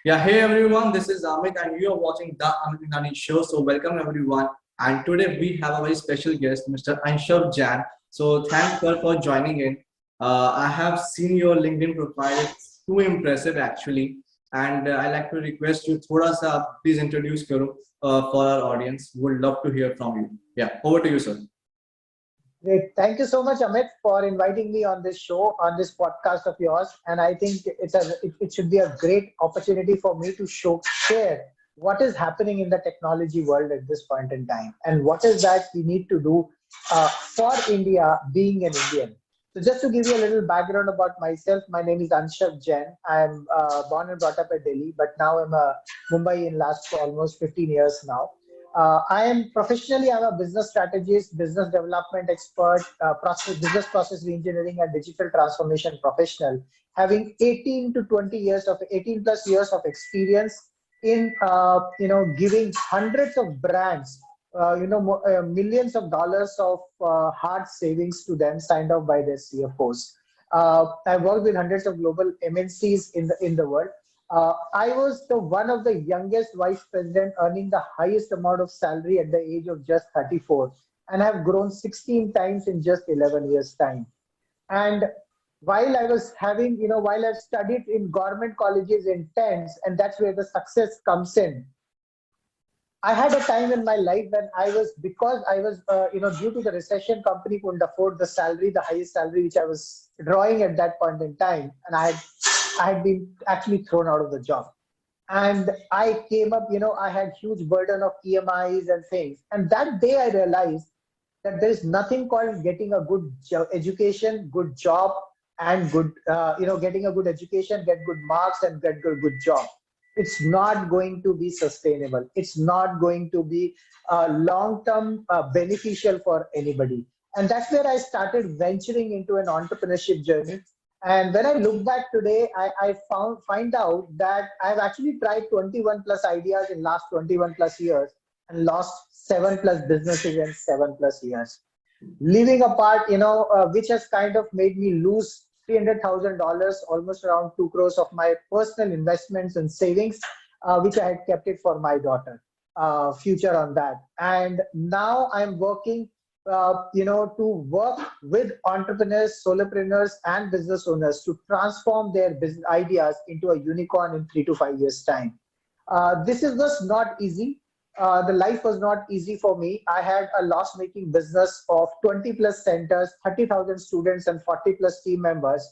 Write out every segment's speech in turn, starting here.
Yeah, hey everyone, this is Amit and you are watching the Amit Miglani show. So welcome everyone. And today we have a very special guest, Mr. Jain. So thanks for joining in. I have seen your LinkedIn profile. It's too impressive actually. And I like to request you, thoda sa, please introduce karo for our audience. Would love to hear from you. Yeah, over to you, sir. Great. Thank you so much, Amit, for inviting me on this show, on this podcast of yours. And I think it should be a great opportunity for me to share what is happening in the technology world at this point in time, and what is that we need to do for India, being an Indian. So just to give you a little background about myself, my name is Jain. I'm born and brought up at Delhi, but now I'm a Mumbai in last for almost 15 years now. I'm a business strategist, business development expert, business process reengineering and digital transformation professional, having 18 plus years of experience in, giving hundreds of brands, millions of dollars of hard savings to them signed off by their CFOs. I've worked with hundreds of global MNCs in the world. I was the one of the youngest vice president earning the highest amount of salary at the age of just 34, and have grown 16 times in just 11 years time. And while I was having, while I've studied in government colleges in tens, and that's where the success comes in. I had a time in my life when because I was, due to the recession, company couldn't afford the highest salary which I was drawing at that point in time, and I had been actually thrown out of the job. And I came up, I had huge burden of EMIs and things. And that day I realized that there is nothing called getting a good education, good job, and getting a good education, get good marks, and get good job. It's not going to be sustainable. It's not going to be long-term beneficial for anybody. And that's where I started venturing into an entrepreneurship journey. And when I look back today, I find out that I've actually tried 21 plus ideas in last 21 plus years and lost 7 plus businesses in 7 plus years. Living apart, which has kind of made me lose $300,000, almost around 2 crores of my personal investments and savings, which I had kept it for my daughter, future on that. And now I'm working, to work with entrepreneurs, solopreneurs, and business owners to transform their business ideas into a unicorn in 3 to 5 years time. This was not easy. The life was not easy for me. I had a loss-making business of 20 plus centers, 30,000 students, and 40 plus team members,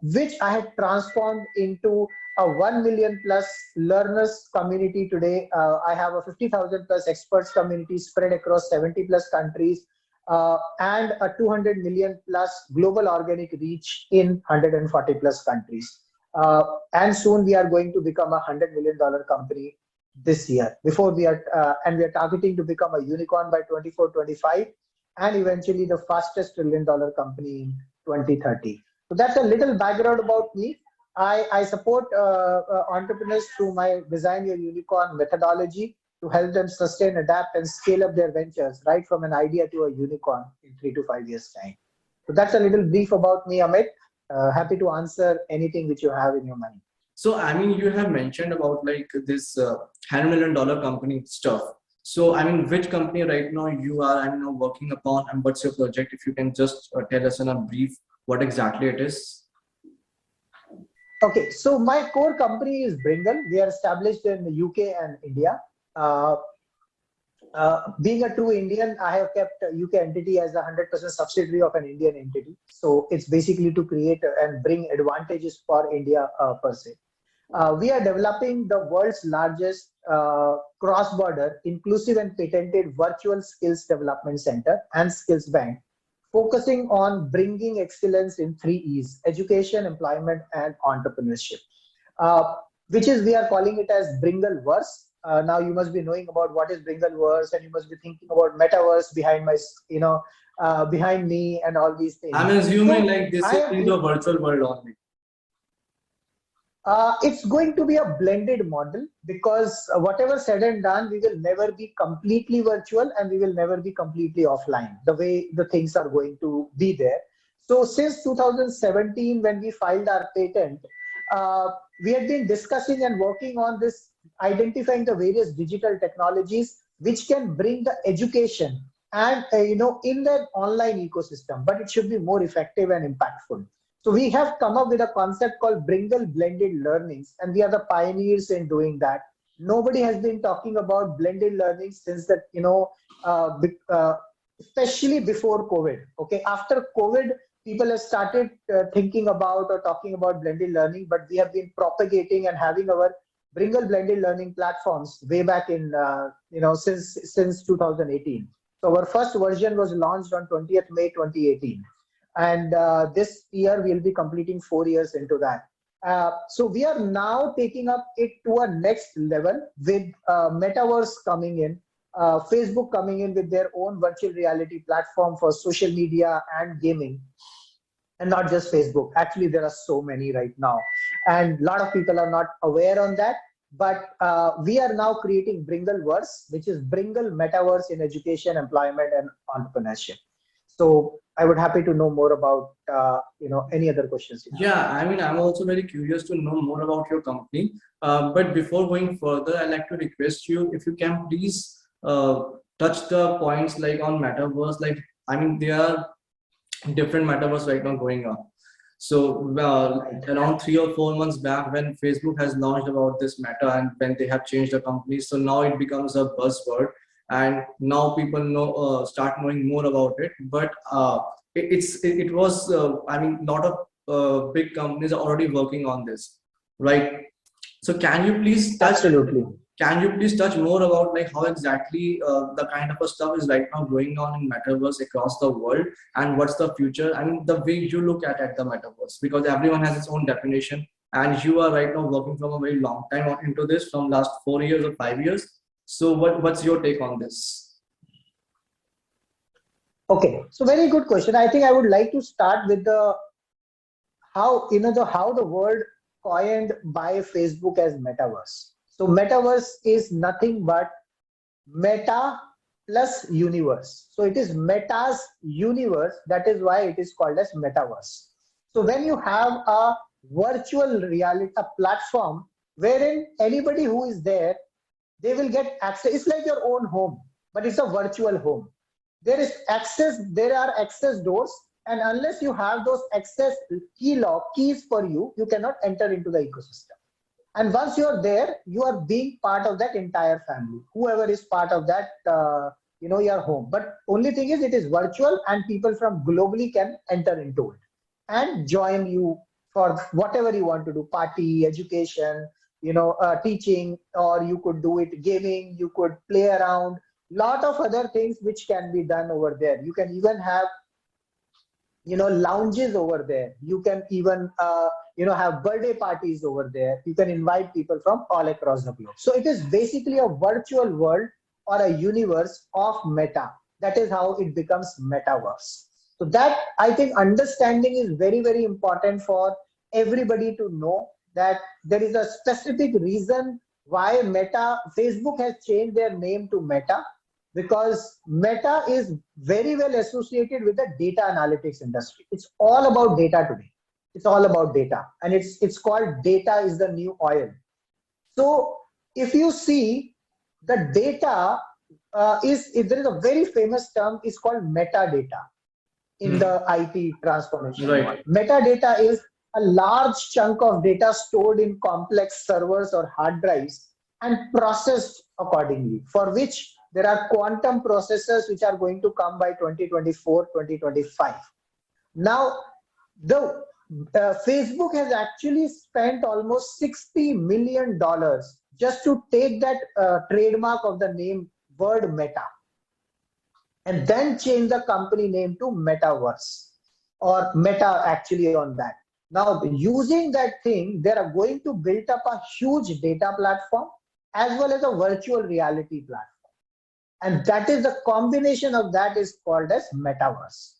which I had transformed into a 1 million plus learners community today. I have a 50,000 plus experts community spread across 70 plus countries, and a 200 million plus global organic reach in 140 plus countries. And soon we are going to become a $100 million company this year. And we are targeting to become a unicorn by 24-25, and eventually the fastest $1 trillion company in 2030. So that's a little background about me. I support entrepreneurs through my Design Your Unicorn methodology to help them sustain, adapt, and scale up their ventures right from an idea to a unicorn in 3 to 5 years time. So that's a little brief about me, Amit. Happy to answer anything which you have in your mind. So, I mean, you have mentioned about like this $100 million company stuff. So, I mean, which company right now you are, working upon, and what's your project? If you can just tell us in a brief what exactly it is. Okay, so my core company is Bringle. We are established in the UK and India. Being a true Indian, I have kept UK entity as a 100% subsidiary of an Indian entity. So it's basically to create and bring advantages for India per se. We are developing the world's largest cross-border, inclusive and patented virtual skills development center and skills bank, focusing on bringing excellence in 3 E's: education, employment, and entrepreneurship, we are calling it as Bringleverse. Now you must be knowing about what is Bringleverse, and you must be thinking about Metaverse behind me and all these things. I'm assuming like this is in the virtual world only. It's going to be a blended model, because whatever said and done, we will never be completely virtual and we will never be completely offline, the way the things are going to be there. So since 2017, when we filed our patent, we had been discussing and working on this, identifying the various digital technologies which can bring the education and in the online ecosystem, but it should be more effective and impactful. So we have come up with a concept called Bringle Blended Learnings, and we are the pioneers in doing that. Nobody has been talking about blended learning since that, especially before COVID. Okay, after COVID, people have started thinking about or talking about blended learning, but we have been propagating and having our Bringle blended learning platforms way back in since 2018. So our first version was launched on 20th May 2018, and this year we'll be completing 4 years into that. So we are now taking up it to a next level with Metaverse coming in, Facebook coming in with their own virtual reality platform for social media and gaming. And not just Facebook. Actually, there are so many right now. And a lot of people are not aware on that. But we are now creating Bringleverse, which is Bringle Metaverse in education, employment, and entrepreneurship. So I would happy to know more about any other questions. Yeah, I mean, I'm also very curious to know more about your company. But before going further, I'd like to request you if you can please touch the points like on Metaverse. Like, I mean, there are different Metaverse right now going on. So around 3 or 4 months back, when Facebook has launched about this Meta and when they have changed the company, so now it becomes a buzzword, and now people know start knowing more about it. But it was I mean, a lot of big companies are already working on this, right? So can you please touch more about like how exactly the kind of a stuff is right now going on in Metaverse across the world, and what's the future? I mean, the way you look at the Metaverse, because everyone has its own definition, and you are right now working from a very long time into this, from last 4 years or 5 years. So what's your take on this? Okay, so very good question. I think I would like to start with the how the word coined by Facebook as Metaverse. So Metaverse is nothing but meta plus universe. So it is Meta's universe. That is why it is called as Metaverse. So when you have a virtual reality, a platform wherein anybody who is there, they will get access. It's like your own home, but it's a virtual home. There are access doors, and unless you have those access keys for you, you cannot enter into the ecosystem. And once you're there, you are being part of that entire family, whoever is part of that, your home. But only thing is, it is virtual and people from globally can enter into it and join you for whatever you want to do, party, education, teaching, or you could do it gaming, you could play around, lot of other things which can be done over there. You can even have lounges over there. You can even have birthday parties over there. You can invite people from all across the globe. So it is basically a virtual world or a universe of Meta. That is how it becomes Metaverse. So that, I think, understanding is very, very important for everybody to know, that there is a specific reason why Facebook has changed their name to Meta, because Meta is very well associated with the data analytics industry. It's all about data today. It's all about data, and it's called data is the new oil. So if you see the data if there is a very famous term, is called metadata in the IT transformation. Right. Metadata is a large chunk of data stored in complex servers or hard drives and processed accordingly, for which there are quantum processors which are going to come by 2024, 2025. Now, the Facebook has actually spent almost $60 million just to take that trademark of the name word Meta, and then change the company name to Metaverse, or Meta actually on that. Now, using that thing, they are going to build up a huge data platform as well as a virtual reality platform. And that is the combination of that is called as Metaverse.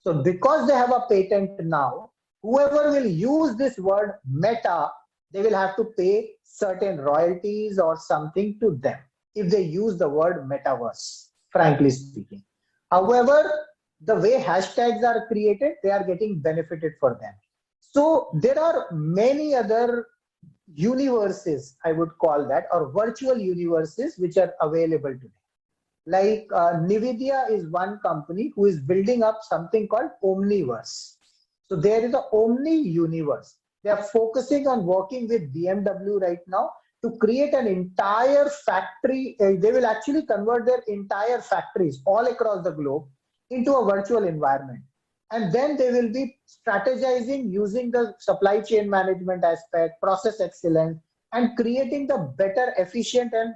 So because they have a patent now, whoever will use this word Meta, they will have to pay certain royalties or something to them if they use the word Metaverse, frankly speaking. However, the way hashtags are created, they are getting benefited for them. So there are many other universes, I would call that, or virtual universes which are available today. Like Nvidia is one company who is building up something called Omniverse. So there is a Omni universe. They are focusing on working with BMW right now to create an entire factory. They will actually convert their entire factories all across the globe into a virtual environment. And then they will be strategizing using the supply chain management aspect, process excellence, and creating the better, efficient, and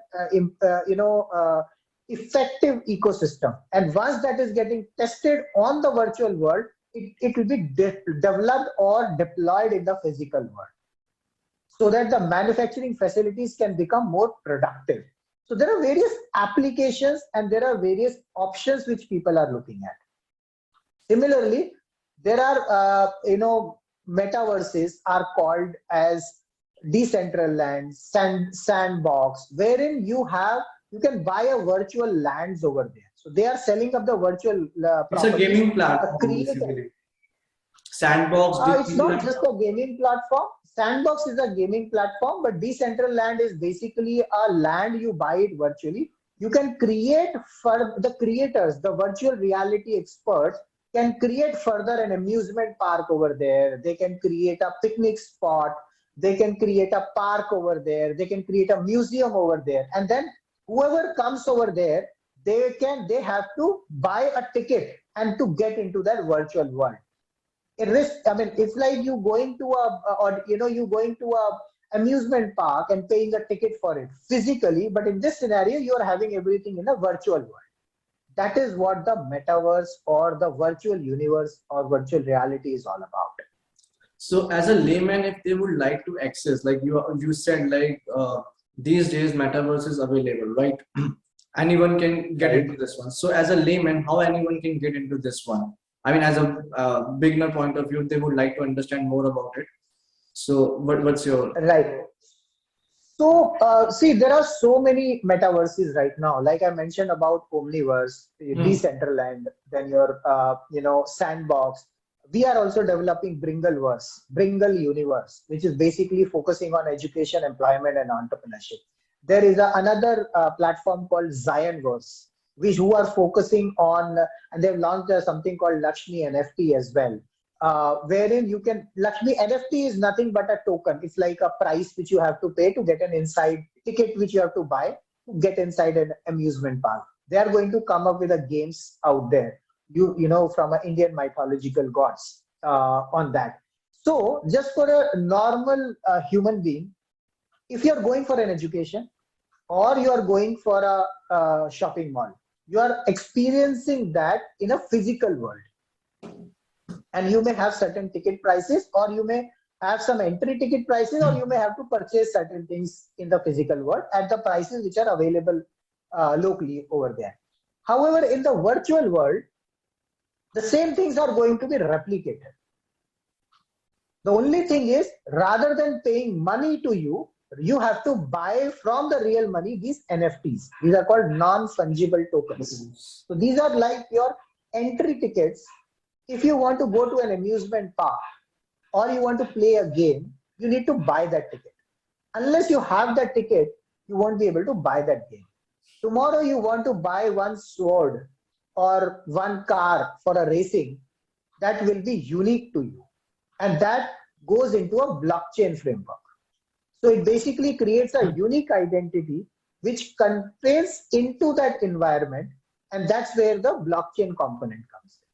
effective ecosystem. And once that is getting tested on the virtual world, it will be developed or deployed in the physical world, so that the manufacturing facilities can become more productive. So there are various applications and there are various options which people are looking at. Similarly, there are, metaverses are called as Decentraland, sandbox, wherein you can buy a virtual lands over there. So they are selling up the virtual It's a properties. gaming platform, basically. Sandbox. It's not just a gaming platform. Sandbox is a gaming platform, but Decentraland is basically a land you buy it virtually. You can create for the creators, the virtual reality experts can create further an amusement park over there. They can create a picnic spot. They can create a park over there. They can create a museum over there. And then whoever comes over there, they have to buy a ticket and to get into that virtual world. It's like you going to a amusement park and paying a ticket for it physically, but in this scenario, you are having everything in a virtual world. That is what the metaverse or the virtual universe or virtual reality is all about. So as a layman, if they would like to access, like you said, like these days metaverse is available, right? Anyone can get into this one. So as a layman, how anyone can get into this one? I mean, as a beginner point of view, they would like to understand more about it. So what's your... Right. So, see, there are so many metaverses right now. Like I mentioned about Omniverse, Decentraland, then your, Sandbox. We are also developing Bringle Universe, which is basically focusing on education, employment, and entrepreneurship. There is another platform called Zionverse, who are focusing on, and they've launched something called Lakshmi NFT as well. Wherein you can, Lakshmi NFT is nothing but a token. It's like a price which you have to pay to get an inside ticket, which you have to buy to get inside an amusement park. They are going to come up with a games out there, from an Indian mythological gods on that. So just for a normal human being, if you're going for an education or you are going for a shopping mall, you are experiencing that in a physical world. And you may have certain ticket prices, or you may have some entry ticket prices, or you may have to purchase certain things in the physical world at the prices which are available locally over there. However, in the virtual world, the same things are going to be replicated. The only thing is, rather than paying money to you, you have to buy from the real money these NFTs. These are called non-fungible tokens. So these are like your entry tickets. If you want to go to an amusement park or you want to play a game, you need to buy that ticket. Unless you have that ticket, you won't be able to buy that game. Tomorrow you want to buy one sword or one car for a racing, that will be unique to you. And that goes into a blockchain framework. So it basically creates a unique identity which contains into that environment, and that's where the blockchain component comes in.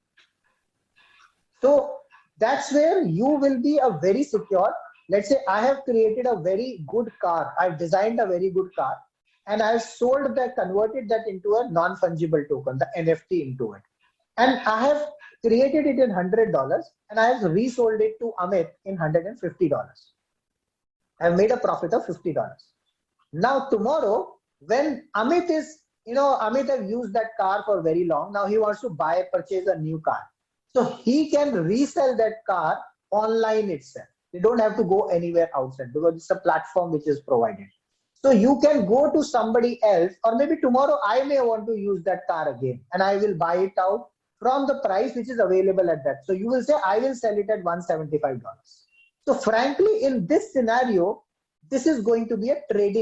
So that's where you will be a very secure. Let's say I have created a very good car. I've designed a very good car and I've sold that, converted that into a non-fungible token, the NFT into it. And I have created it in $100 and I have resold it to Amit in $150. I've made a profit of $50. Now tomorrow, when Amit Amit have used that car for very long. Now he wants to purchase a new car. So he can resell that car online itself. You don't have to go anywhere outside because it's a platform which is provided. So you can go to somebody else, or maybe tomorrow I may want to use that car again and I will buy it out from the price which is available at that. So you will say, I will sell it at $175. So frankly, in this scenario, this is going to be a trading